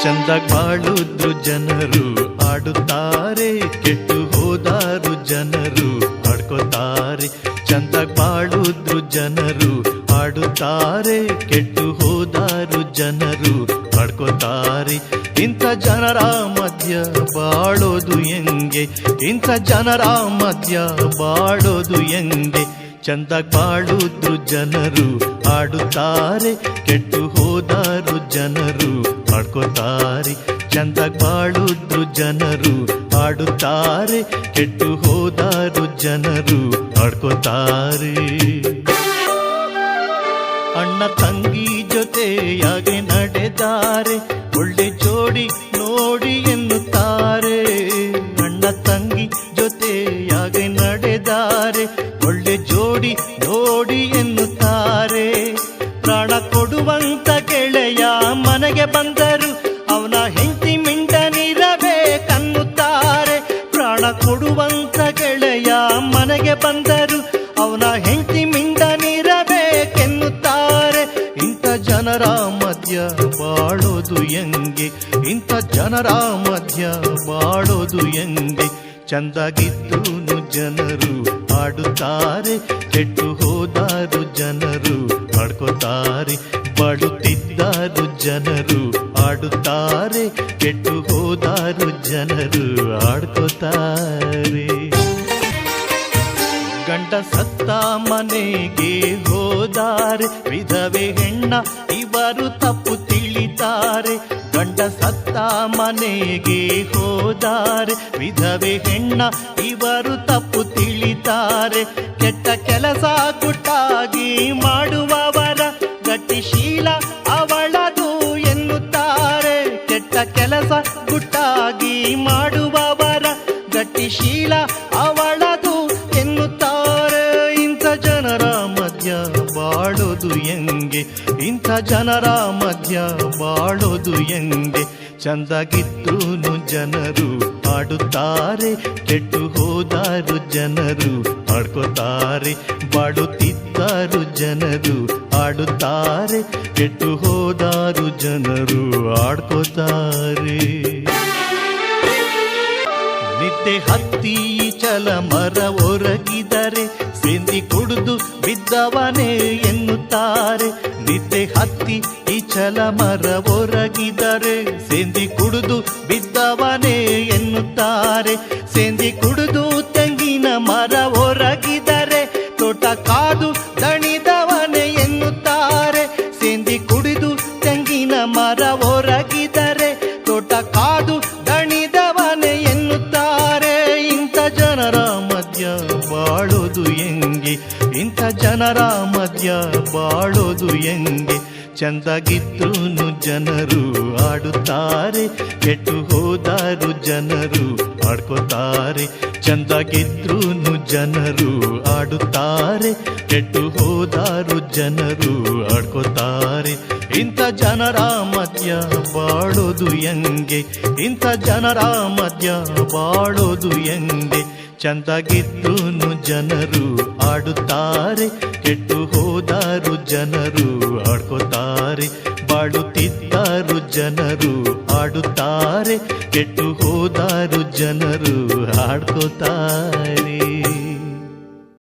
ಚಂದಾಗ್ ಬಾಳುದ್ರು ಜನರು ಆಡುತ್ತಾರೆ, ಕೆಟ್ಟು ಹೋದಾರು ಜನರು ಆಡ್ಕೋತಾರೆ. ಚಂದಾಗ್ ಬಾಳುದ್ರು ಜನರು ಆಡುತ್ತಾರೆ, ಕೆಟ್ಟು ಹೋದಾರು ಜನರು ಆಡ್ಕೋತಾರೆ. ಇಂಥ ಜನರ ಮಧ್ಯ ಬಾಳೋದು ಹೆಂಗೆ, ಇಂಥ ಜನರ ಮಧ್ಯ ಬಾಳೋದು ಹೆಂಗೆ. ಚಂದಾಗ್ ಬಾಳುದ್ರು ಜನರು ಆಡುತ್ತಾರೆ, ಕೆಟ್ಟು ಹೋದಾರು ಜನರು ಆಡ್ಕೋತಾರೆ. ಚಂದಾಗ್ ಬಾಳುದ್ರು ಜನರು ಆಡುತ್ತಾರೆ, ಕೆಟ್ಟು ಹೋದಾರು ಜನರು ಆಡ್ಕೋತಾರೆ. ಅಣ್ಣ ತಂಗಿ ಜೊತೆಯಾಗಿ ನಡೆದಾರೆ, ಒಳ್ಳೆ ಜೋಡಿ ನೋಡಿ ಎನ್ನುತ್ತಾರೆ. ಅಣ್ಣ ತಂಗಿ ಜೊತೆಯಾಗಿ ನಡೆದಾರೆ, ಒಳ್ಳೆ ಜೋಡಿ ನೋಡಿ ಎನ್ನುತ್ತಾರೆ. ಪ್ರಾಣ ಕೊಡುವಂತ ಗೆಳೆಯ ಮನೆಗೆ ಬಂದರು, ಅವನ ಹೆಂಡತಿ ಮಿಂಡನಿರಬೇಕನ್ನುತ್ತಾರೆ. ಪ್ರಾಣ ಕೊಡುವಂತ ಗೆಳೆಯ ಮನೆಗೆ ಬಂದರು, ಅವನ ಹೆಂಡತಿ ಮಿಂಡನಿರಬೇಕೆನ್ನುತ್ತಾರೆ. ಇಂಥ ಜನರ ಮಧ್ಯ ಬಾಳೋದು ಹೆಂಗೆ, ಇಂಥ ಜನರ ಮಧ್ಯ ಬಾಳೋದು ಹೆಂಗೆ. ಚಂದಾಗಿದ್ದೂನು ಜನರು ಆಡುತ್ತಾರೆ, ಕೆಟ್ಟು ಹೋದಾರು ಜನರು ಆಡ್ಕೋತಾರೆ. ಬಾಡುತ್ತಿದ್ದಾರು ಜನರು ಆಡುತ್ತಾರೆ, ಕೆಟ್ಟು ಹೋದಾರು ಜನರು ಆಡ್ಕೋತಾರೆ. ಗಂಡ ಸತ್ತ ಮನೆಗೆ ಹೋದಾರೆ, ವಿಧವೆ ಹೆಣ್ಣ ಇವರು ತಪ್ಪು ತಿಳಿತಾರೆ. ಗಂಡ ಸತ್ತ ಮನೆಗೆ ಹೋದಾರೆ, ವಿಧವೆ ಹೆಣ್ಣ ಇವರು ತಪ್ಪು ತಿಳಿತಾರೆ. ಕೆಟ್ಟ ಕೆಲಸ ಗುಟ್ಟಾಗಿ ಮಾಡುವವರ ಗತಿಶೀಲ ಅವಳದು ಎನ್ನುತ್ತಾರೆ. ಕೆಟ್ಟ ಕೆಲಸ ಗುಟ್ಟಾಗಿ ಮಾಡುವವರ ಗತಿಶೀಲ ಅವಳದು ಎನ್ನುತ್ತಾರೆ. ಇಂಥ ಜನರ ಮಧ್ಯ ಬಾಳೋದು ಹೆಂಗೆ, ಇಂಥ ಜನರ ಮಧ್ಯ ಬಾಳೋದು ಹೆಂಗೆ. ಚಂದಾಗಿದ್ದೂನು ಜನರು ಆಡುತ್ತಾರೆ, ಕೆಟ್ಟು ಹೋದಾರು ಜನರು ಆಡ್ಕೋತಾರೆ. ಬಾಡುತ್ತಿದ್ದಾರು ಜನರು ಆಡುತ್ತಾರೆ, ಕೆಟ್ಟು ಹೋದಾರು ಜನರು ಆಡ್ಕೋತಾರೆ. ನಿದ್ದೆ ಹತ್ತಿ ಚಲ ಮರ ಒರಗಿದರೆ, ಸೇಂದಿ ಕುಡಿದು ಬಿದ್ದವನೇ ಎನ್ನುತ್ತಾರೆ. ನಿದ್ದೆ ಹತ್ತಿ ಈ ಚಲ ಮರ ಒರಗಿದರೆ, ಸೇಂದಿ ಕುಡಿದು ಬಿದ್ದವನೇ ಎನ್ನುತ್ತಾರೆ. ಸೇಂದಿ ಕುಡಿದು ತೆಂಗಿನ ಮರ ಒರಗಿದರೆ, ತೋಟ ಕಾದು ದಣಿದವನೇ ಎನ್ನುತ್ತಾರೆ. ಸೇಂದಿ ಕುಡಿದು ತೆಂಗಿನ ಮರ ಒರಗಿದರೆ, ತೋಟ ಕಾದು ದಣಿದವನೇ ಎನ್ನುತ್ತಾರೆ. ಇಂಥ ಜನರ ಮಧ್ಯ ಬಾಳೋದು ಹೆಂಗೆ, ಇಂಥ ಜನರ ಮಧ್ಯ ಬಾಳೋದು ಹೆಂಗೆ. ಚಂದಾಗಿದ್ದೂನು ಜನರು ಆಡುತ್ತಾರೆ, ಕೆಟ್ಟು ಹೋದಾರು ಜನರು ಆಡ್ಕೋತಾರೆ. ಚಂದಾಗಿದ್ರೂನು ಜನರು ಆಡುತ್ತಾರೆ, ಕೆಟ್ಟು ಹೋದಾರು ಜನರು ಆಡ್ಕೋತಾರೆ. ಇಂಥ ಜನರ ಮಧ್ಯ ಬಾಳೋದು ಹೆಂಗೆ, ಇಂಥ ಜನರ ಮಧ್ಯ ಬಾಳೋದು ಹೆಂಗೆ. ಚಂದಾಗಿದ್ದೂನು ಜನರು ಆಡುತ್ತಾರೆ, ಕೆಟ್ಟು ಹೋದಾರು ಜನರು ಆಡ್ಕೋತಾರೆ. ಬಾಳುತ್ತಿದ್ದಾರು ಜನರು ಆಡುತ್ತಾರೆ, ಕೆಟ್ಟು ಹೋದಾರು ಜನರು ಆಡ್ಕೋತಾರೆ.